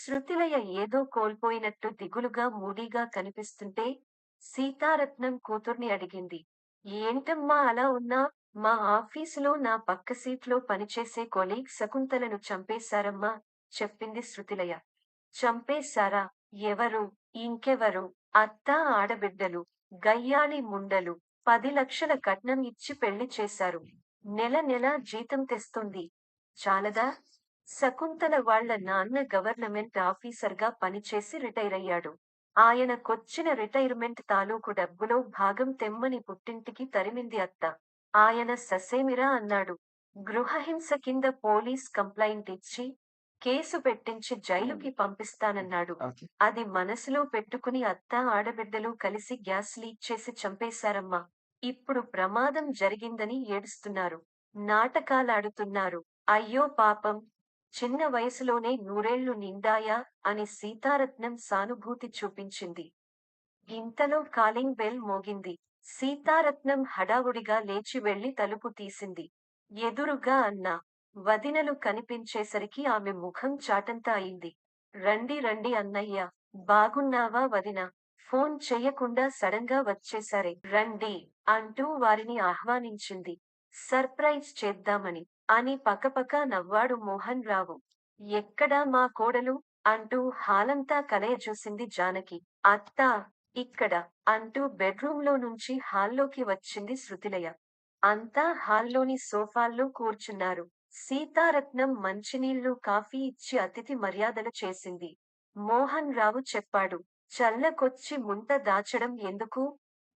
శృతిలయ ఏదో కోల్పోయినట్టు దిగులుగా మూడీగా కనిపిస్తుంటే సీతారత్నం కూతుర్ని అడిగింది. ఏంటమ్మా అలా ఉన్నా? మా ఆఫీసులో నా పక్క సీట్లో పనిచేసే కొలీగ్ శకుంతలను చంపేశారమ్మా, చెప్పింది శృతిలయ. చంపేశారా? ఎవరు? ఇంకెవరు? అత్తా ఆడబిడ్డలు, గయ్యాళి ముండలు. 10 లక్షల కట్నం ఇచ్చి పెళ్లి చేశారు. నెల నెల జీతం తెస్తుంది. చాలదా? శకుంతల వాళ్ళ నాన్న గవర్నమెంట్ ఆఫీసర్గా పనిచేసి రిటైరయ్యాడు. ఆయనకొచ్చిన రిటైర్మెంట్ తాలూకు డబ్బులో భాగం తెమ్మని పుట్టింటికి తరిమింది అత్త. ఆయన ససేమిరా అన్నాడు. గృహహింస కింద పోలీస్ కంప్లైంట్ ఇచ్చి కేసు పెట్టించి జైలుకి పంపిస్తానన్నాడు. ఓకే. అది మనసులో పెట్టుకుని అత్త ఆడబిడ్డలు కలిసి గ్యాస్ లీక్ చేసి చంపేశారమ్మా. ఇప్పుడు ప్రమాదం జరిగిందని ఏడుస్తున్నారు. నాటకాలాడుతున్నారు. అయ్యో పాపం! చిన్న వయసులోనే నూరేళ్లు నిండాయా అని సీతారత్నం సానుభూతి చూపించింది. ఇంతలో కాలింగ్ బెల్ మోగింది. సీతారత్నం హడావుడిగా లేచి వెళ్లి తలుపు తీసింది. ఎదురుగా అన్న, వదినలు కనిపించేసరికి ఆమె ముఖం చాటంతా అయింది. రండి రండి అన్నయ్య. బాగున్నావా వదినా? ఫోన్ చెయ్యకుండా సడన్గా వచ్చేశారే. రండి అంటూ వారిని ఆహ్వానించింది. సర్ప్రైజ్ చేద్దామని అని పకపక నవ్వాడు మోహన్ రావు. ఎక్కడా మా కోడలు? అంటూ హాలంతా కలయజూసింది జానకి. అత్తా! ఇక్కడ అంటూ బెడ్రూంలో నుంచి హాల్లోకి వచ్చింది శృతిలయ. అంతా హాల్లోని సోఫాల్లో కూర్చున్నారు. సీతారత్నం మంచినీళ్లు కాఫీ ఇచ్చి అతిథి మర్యాదలు చేసింది. మోహన్ రావు చెప్పాడు. చల్లకొచ్చి ముంత దాచడం ఎందుకు?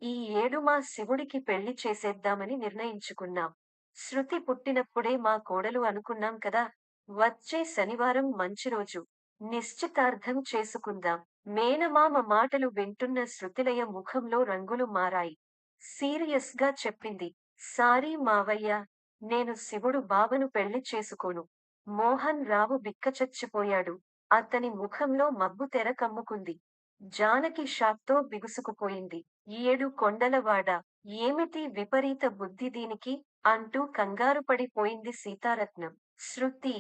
ఈ ఏడు మా శివుడికి పెళ్లి చేసేద్దామని నిర్ణయించుకున్నాం. శృతి పుట్టినప్పుడే మా కోడలు అనుకున్నాం కదా. వచ్చే శనివారం మంచి రోజు. నిశ్చితార్థం చేసుకుందాం. మేనమామ మాటలు వింటున్న శృతిలయ ముఖంలో రంగులు మారాయి. సీరియస్ గా చెప్పింది. సారీ మావయ్య, నేను శివుడు బావను పెళ్లి చేసుకోను. మోహన్ రావు బిక్కచచ్చిపోయాడు. అతని ముఖంలో మబ్బు తెర కమ్ముకుంది. జానకి షాక్తో బిగుసుకుపోయింది. ఏడు కొండలవాడ, ఏమిటి విపరీత బుద్ధి దీనికి? అంటూ కంగారు పడిపోయింది సీతారత్నం. శృతి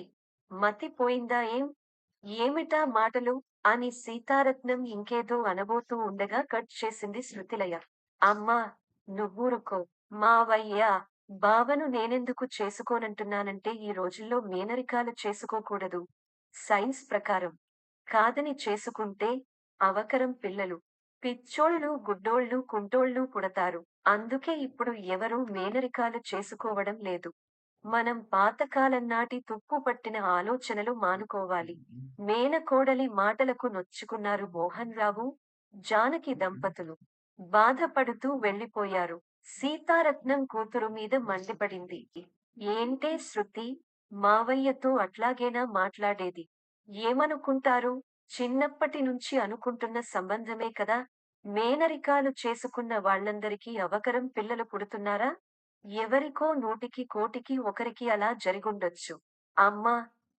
మతిపోయిందా ఏం? ఏమిటా మాటలు? అని సీతారత్నం ఇంకేదో అనబోతూ ఉండగా కట్ చేసింది శృతిలయ. అమ్మా! నువ్వూరుకో. మావయ్య, బావను నేనెందుకు చేసుకోనంటున్నానంటే ఈ రోజుల్లో మేనరికాలు చేసుకోకూడదు. సైన్స్ ప్రకారం. కాదని చేసుకుంటే అవకరం పిల్లలు. పిచ్చోళ్ళు, గుడ్డోళ్ళు, కుంటోళ్ళు పుడతారు. అందుకే ఇప్పుడు ఎవరూ మేనరికాలు చేసుకోవడం లేదు. మనం పాతకాలం నాటి తుప్పు పట్టిన ఆలోచనలు మానుకోవాలి. మేనకోడలి మాటలకు నొచ్చుకున్నారు మోహన్ రావు, జానకి దంపతులు. బాధపడుతూ వెళ్ళిపోయారు. సీతారత్నం కూతురు మీద మండిపడింది. ఏంటే శృతి? మావయ్యతో అట్లాగేనా మాట్లాడేది? ఏమనుకుంటారు? చిన్నప్పటి నుంచి అనుకుంటున్న సంబంధమే కదా. మేనరికాలు చేసుకున్న వాళ్ళందరికీ అవకరం పిల్లలు పుడుతున్నారా? ఎవరికో నూటికి కోటికి ఒకరికి అలా జరిగుండొచ్చు. అమ్మా!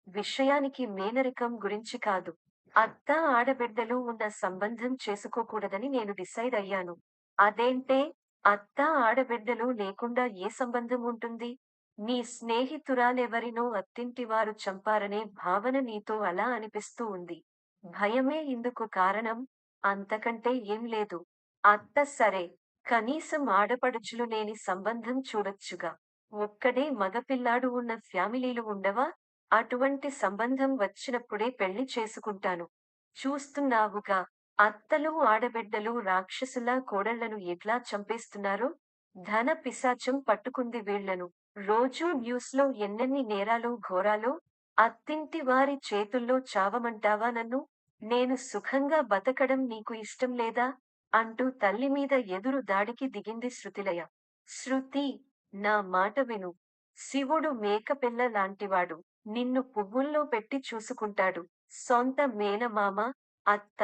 విషయానికి మేనరికం గురించి కాదు. అత్త ఆడబిడ్డలు ఉన్న సంబంధం చేసుకోకూడదని నేను డిసైడ్ అయ్యాను. అదేంటే? అత్త ఆడబిడ్డలు లేకుండా ఏ సంబంధం ఉంటుంది? నీ స్నేహితురాలెవరినో అత్తింటివారు చంపారనే భావన నీతో అలా అనిపిస్తూ ఉంది. భయమే ఇందుకు కారణం? అంతకంటే ఏం లేదు. అత్త సరే, కనీసం ఆడపడుచులు లేని సంబంధం చూడొచ్చుగా. ఒక్కడే మగపిల్లాడు ఉన్న ఫ్యామిలీలు ఉండవా? అటువంటి సంబంధం వచ్చినప్పుడే పెళ్లి చేసుకుంటాను. చూస్తున్నావుగా, అత్తలు ఆడబిడ్డలు రాక్షసులా కోడళ్లను ఎట్లా చంపేస్తున్నారో? ధన పిశాచం పట్టుకుంది వీళ్లను. రోజూ న్యూస్లో ఎన్నెన్ని నేరాలు ఘోరాలో? అత్తింటి వారి చేతుల్లో చావమంటావా నన్ను? నేను సుఖంగా బతకడం నీకు ఇష్టం లేదా? అంటూ తల్లి మీద ఎదురు దాడికి దిగింది శృతిలయ. శృతి! నా మాట విను. శివుడు మేకపిల్ల లాంటివాడు. నిన్ను పువ్వుల్లో పెట్టి చూసుకుంటాడు. సొంత మేనమామ, అత్త,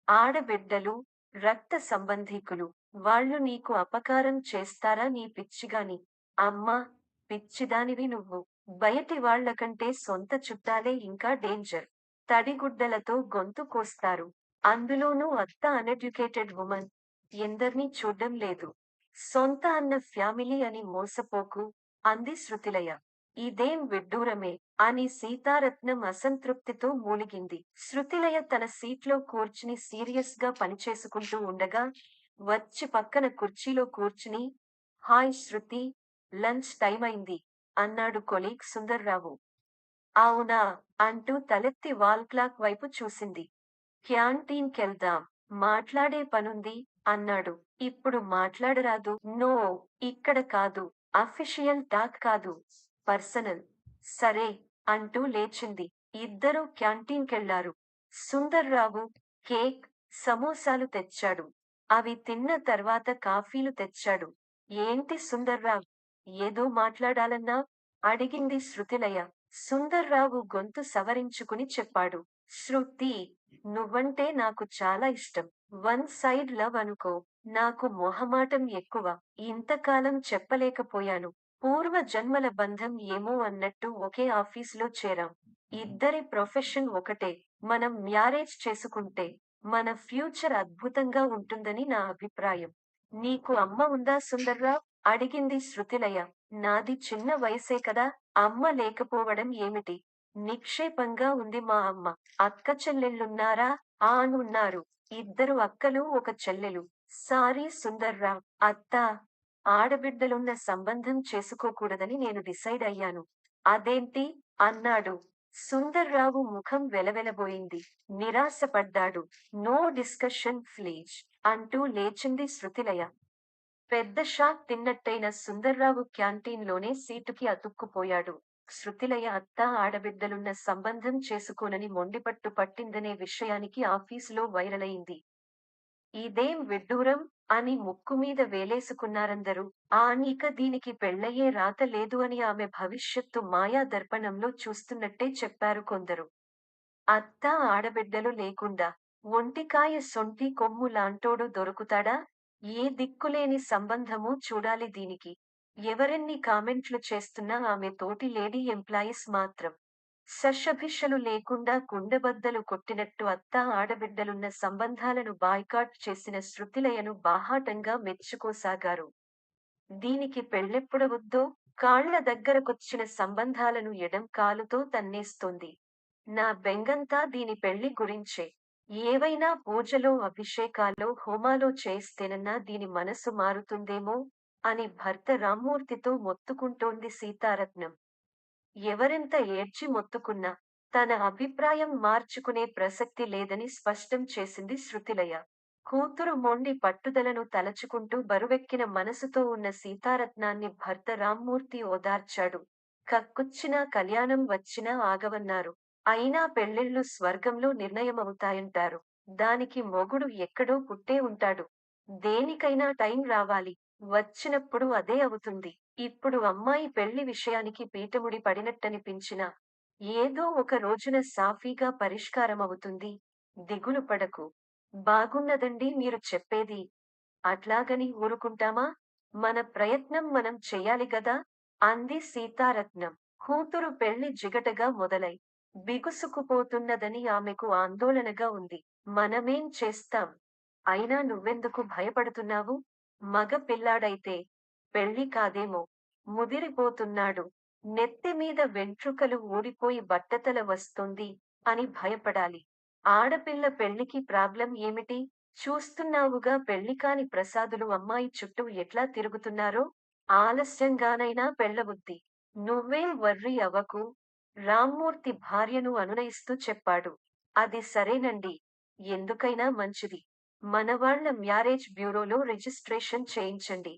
ఆడబిడ్డలు, రక్త సంబంధీకులు. వాళ్ళు నీకు అపకారం చేస్తారా నీ పిచ్చిగాని? అమ్మా! పిచ్చిదానివి నువ్వు. బయటి వాళ్ళకంటే సొంత చుట్టాలే ఇంకా డేంజర్. తడిగుడ్డలతో గొంతు కోస్తారు. అందులోనూ అత్త అన్ఎడ్యుకేటెడ్ వుమన్. ఎందర్నీ చూడ్డం లేదు. సొంత అన్న ఫ్యామిలీ అని మోసపోకు, అంది శృతిలయ. ఇదేం విడ్డూరమే! అని సీతారత్నం అసంతృప్తితో మూలిగింది. శృతిలయ తన సీట్లో కూర్చుని సీరియస్ గా పనిచేసుకుంటూ ఉండగా వచ్చి పక్కన కుర్చీలో కూర్చుని, హాయ్ శృతి, లంచ్ టైమైంది అన్నాడు కొలీగ్ సుందర్రావు. అవునా అంటూ తలెత్తి వాల్ క్లాక్ వైపు చూసింది. క్యాంటీన్‌కెళ్దాం. మాట్లాడే పనుంది అన్నాడు. ఇప్పుడు మాట్లాడరాదు. నో, ఇక్కడ కాదు. అఫిషియల్ టాక్ కాదు. పర్సనల్. సరే అంటూ లేచింది. ఇద్దరూ క్యాంటీన్‌కెళ్లారు. సుందర్రావు కేక్, సమోసాలు తెచ్చాడు. అవి తిన్న తర్వాత కాఫీలు తెచ్చాడు. ఏంటి సుందర్రావ్, ఏదో మాట్లాడాలన్నావ్? అడిగింది శృతిలయ. సుందర్రావు గొంతు సవరించుకుని చెప్పాడు. శృతి, నువ్వంటే నాకు చాలా ఇష్టం. వన్ సైడ్ లవ్ అనుకో. నాకు మొహమాటం ఎక్కువ. ఇంతకాలం చెప్పలేకపోయాను. పూర్వ జన్మల బంధం ఏమో అన్నట్టు ఒకే ఆఫీసులో చేరాం. ఇద్దరి ప్రొఫెషన్ ఒకటే. మనం మ్యారేజ్ చేసుకుంటే మన ఫ్యూచర్ అద్భుతంగా ఉంటుందని నా అభిప్రాయం. నీకు అమ్మ ఉందా సుందర్రావ్? అడిగింది శృతిలయ. నాది చిన్న వయసే కదా. అమ్మ లేకపోవడం ఏమిటి? నిక్షేపంగా ఉంది మా అమ్మ. అక్క చెల్లెళ్ళున్నారా? ఉన్నారు. ఇద్దరు అక్కలు ఒక చెల్లెలు. సారీ సుందర్రావ్. అత్తా, ఆడబిడ్డలున్న సంబంధం చేసుకోకూడదని నేను డిసైడ్ అయ్యాను. అదేంటి? అన్నాడు. సుందర్రావు ముఖం వెలవెలబోయింది. నిరాశపడ్డాడు. నో డిస్కషన్ ప్లీజ్ అంటూ లేచింది శృతిలయ. పెద్ద షాక్ తిన్నట్టయిన సుందర్రావు క్యాంటీన్‌లోనే సీటుకి అతుక్కుపోయాడు. శృతిలయ అత్త ఆడబిడ్డలున్న సంబంధం చేసుకోనని మొండిపట్టు పట్టిందనే విషయానికి ఆఫీసులో వైరలయింది. ఇదేం విడ్డూరం అని ముక్కు మీద వేలేసుకున్నారందరూ. ఇక దీనికి పెళ్ళయ్యే రాత లేదు అని ఆమె భవిష్యత్తు మాయా దర్పణంలో చూస్తున్నట్టే చెప్పారు కొందరు. అత్త ఆడబిడ్డలు లేకుండా ఒంటికాయ సొంటి కొమ్ము లాంటోడు దొరుకుతాడా? ఏ దిక్కులేని సంబంధమూ చూడాలి దీనికి. ఎవరెన్ని కామెంట్లు చేస్తున్నా ఆమె తోటి లేడీ ఎంప్లాయీస్ మాత్రం శషభిషలు లేకుండా కుండబద్దలు కొట్టినట్టు అత్త ఆడబిడ్డలున్న సంబంధాలను బాయ్కాట్ చేసిన శృతిలయను బాహాటంగా మెచ్చుకోసాగారు. దీనికి పెళ్ళెప్పుడవుద్దో? కాళ్ళ దగ్గరకొచ్చిన సంబంధాలను ఎడం కాలుతో తన్నేస్తోంది. నా బెంగంతా దీని పెళ్లి గురించే. ఏవైనా పూజలో అభిషేకాలో హోమాలో చేయిస్తేనన్నా దీని మనసు మారుతుందేమో అని భర్త రామ్మూర్తితో మొత్తుకుంటోంది సీతారత్నం. ఎవరెంత ఏడ్చి మొత్తుకున్నా తన అభిప్రాయం మార్చుకునే ప్రసక్తి లేదని స్పష్టం చేసింది శృతిలయ. కూతురు మొండి పట్టుదలను తలచుకుంటూ బరువెక్కిన మనసుతో ఉన్న సీతారత్నాన్ని భర్త రామ్మూర్తి ఓదార్చాడు. కక్కుచ్చినా కళ్యాణం వచ్చినా ఆగవన్నారు. అయినా పెళ్ళిళ్ళు స్వర్గంలో నిర్ణయమవుతాయంటారు. దానికి మొగుడు ఎక్కడో పుట్టే ఉంటాడు. దేనికైనా టైం రావాలి. వచ్చినప్పుడు అదే అవుతుంది. ఇప్పుడు అమ్మాయి పెళ్లి విషయానికి పీటముడి పడినట్టనిపించినా ఏదో ఒక రోజున సాఫీగా పరిష్కారమవుతుంది. దిగులు పడకు. బాగున్నదండి మీరు చెప్పేది. అట్లాగని ఊరుకుంటామా? మన ప్రయత్నం మనం చెయ్యాలి గదా అంది సీతారత్నం. కూతురు పెళ్లి జిగటగా మొదలై బిగుసుకుపోతున్నదని ఆమెకు ఆందోళనగా ఉంది. మనమేం చేస్తాం? అయినా నువ్వెందుకు భయపడుతున్నావు? మగ పిల్లాడైతే పెళ్లి కాదేమో. ముదిరిపోతున్నాడు. నెత్తిమీద వెంట్రుకలు ఊడిపోయి బట్టతల వస్తోంది అని భయపడాలి. ఆడపిల్ల పెళ్లికి ప్రాబ్లం ఏమిటి? చూస్తున్నావుగా పెళ్లికాని ప్రసాదులు అమ్మాయి చుట్టూ ఎట్లా తిరుగుతున్నారో? ఆలస్యంగానైనా పెళ్ళవుద్ది. నువ్వేం వర్రీ అవ్వకు. రామ్మూర్తి భార్యను అనునయిస్తూ చెప్పాడు. అది సరేనండి. ఎందుకైనా మంచిది. మనవాళ్ల మ్యారేజ్ బ్యూరోలో రిజిస్ట్రేషన్ చేయించండి.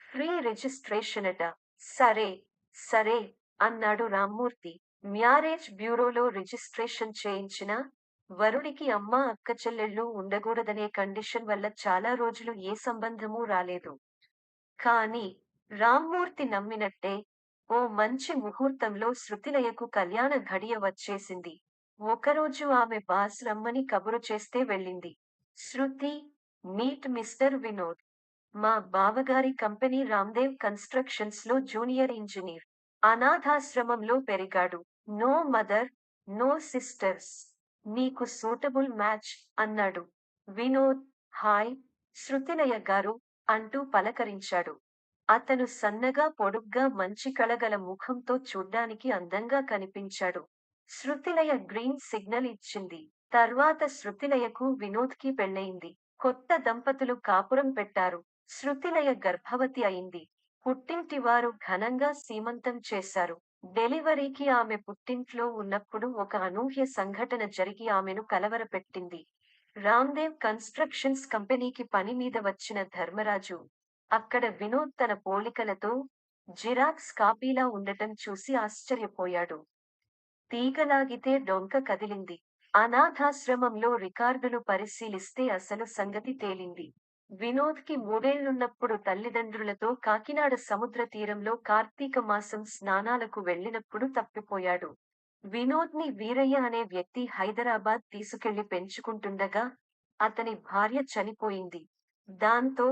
ఫ్రీ రిజిస్ట్రేషనట. సరే, సరే అన్నాడు రామ్మూర్తి. మ్యారేజ్ బ్యూరోలో రిజిస్ట్రేషన్ చేయించినా వరుడికి అమ్మ అక్క చెల్లెళ్ళు ఉండకూడదనే కండిషన్ వల్ల చాలా రోజులు ఏ సంబంధమూ రాలేదు. కానీ రామ్మూర్తి నమ్మినట్టే ఓ మంచి ముహూర్తంలో శృతిలయకు కళ్యాణ ఘడియ వచ్చేసింది. ఒకరోజు ఆమె బాస్ రమ్మని కబురు చేస్తే వెళ్ళింది. Shruti, meet mister Vinod. మా బావగారి కంపెనీ రామ్దేవ్ కన్స్ట్రక్షన్స్ లో జూనియర్ ఇంజనీర్. అనాథాశ్రమంలో పెరిగాడు. No mother, no sisters. నీకు సూటబుల్ మ్యాచ్ అన్నాడు. వినోద్ హాయ్ శృతిలయ గారు అంటూ పలకరించాడు. అతను సన్నగా పొడుగ్గా మంచి కళగల ముఖంతో చూడ్డానికి అందంగా కనిపించాడు. శృతిలయ గ్రీన్ సిగ్నల్ ఇచ్చింది. తర్వాత శృతిలయకు వినోద్‌కి పెళ్లయింది. కొత్త దంపతులు కాపురం పెట్టారు. శృతిలయ గర్భవతి అయింది. పుట్టింటివారు ఘనంగా సీమంతం చేశారు. డెలివరీకి ఆమె పుట్టింట్లో ఉన్నప్పుడు ఒక అనూహ్య సంఘటన జరిగి ఆమెను కలవరపెట్టింది. రామ్‌దేవ్ కన్‌స్ట్రక్షన్స్ కంపెనీకి పని మీద వచ్చిన ధర్మరాజు, అక్కడ వినోద్ తన పోలికలతో జిరాక్స్ కాపీలా ఉండటం చూసి ఆశ్చర్యపోయాడు. తీగలాగితే డొంక కదిలింది. అనాథాశ్రమంలో రికార్డులు పరిశీలిస్తే అసలు సంగతి తేలింది. వినోద్‌కి మూడేళ్లున్నప్పుడు తల్లిదండ్రులతో కాకినాడ సముద్ర తీరంలో కార్తీక మాసం స్నానాలకు వెళ్ళినప్పుడు తప్పిపోయాడు. వినోద్‌ని వీరయ్య అనే వ్యక్తి హైదరాబాద్ తీసుకెళ్లి పెంచుకుంటుండగా, అతని భార్య చనిపోయింది. దాంతో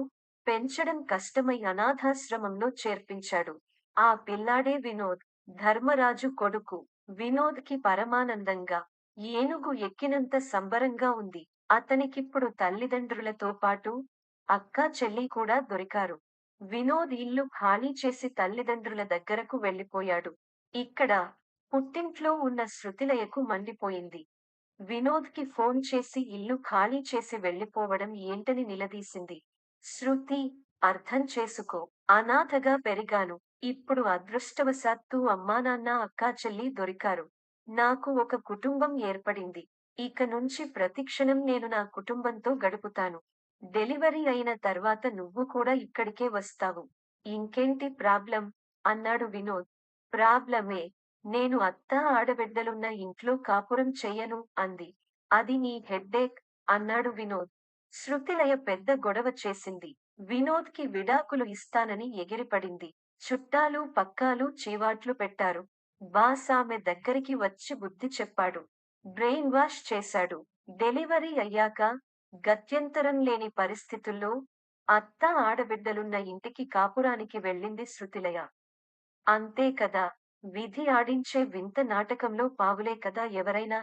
పెంచడం కష్టమై అనాథాశ్రమంలో చేర్పించాడు. ఆ పిల్లాడే వినోద్. ధర్మరాజు కొడుకు. వినోద్‌కి పరమానందంగా, ఏనుగు ఎక్కినంత సంబరంగా ఉంది. అతనికిప్పుడు తల్లిదండ్రులతో పాటు అక్కా చెల్లి కూడా దొరికారు. వినోద్ ఇల్లు ఖాళీ చేసి తల్లిదండ్రుల దగ్గరకు వెళ్ళిపోయాడు. ఇక్కడ పుట్టింట్లో ఉన్న శృతిలయకు మండిపోయింది. వినోద్‌కి ఫోన్ చేసి ఇల్లు ఖాళీ చేసి వెళ్ళిపోవడం ఏంటని నిలదీసింది. శృతి, అర్థం చేసుకో. అనాథగా పెరిగాను. ఇప్పుడు అదృష్టవశాత్తు అమ్మానాన్న అక్కా చెల్లి దొరికారు. నాకు ఒక కుటుంబం ఏర్పడింది. ఇక నుంచి ప్రతి క్షణం నేను నా కుటుంబంతో గడుపుతాను. డెలివరీ అయిన తర్వాత నువ్వు కూడా ఇక్కడికే వస్తావు. ఇంకేంటి ప్రాబ్లం? అన్నాడు వినోద్. ప్రాబ్లమే. నేను అత్తా ఆడబిడ్డలున్న ఇంట్లో కాపురం చెయ్యను అంది. అది నీ హెడ్డేక్ అన్నాడు వినోద్. శృతిలయ పెద్ద గొడవ చేసింది. వినోద్‌కి విడాకులు ఇస్తానని ఎగిరిపడింది. చుట్టాలు పక్కాలు చీవాట్లు పెట్టారు. బాస్ ఆమె దగ్గరికి వచ్చి బుద్ధి చెప్పాడు. బ్రెయిన్ వాష్ చేశాడు. డెలివరీ అయ్యాక గత్యంతరం లేని పరిస్థితుల్లో అత్త ఆడబిడ్డలున్న ఇంటికి కాపురానికి వెళ్ళింది శృతిలయ. అంతే కదా! విధి ఆడించే వింత నాటకంలో పావులే కదా ఎవరైనా!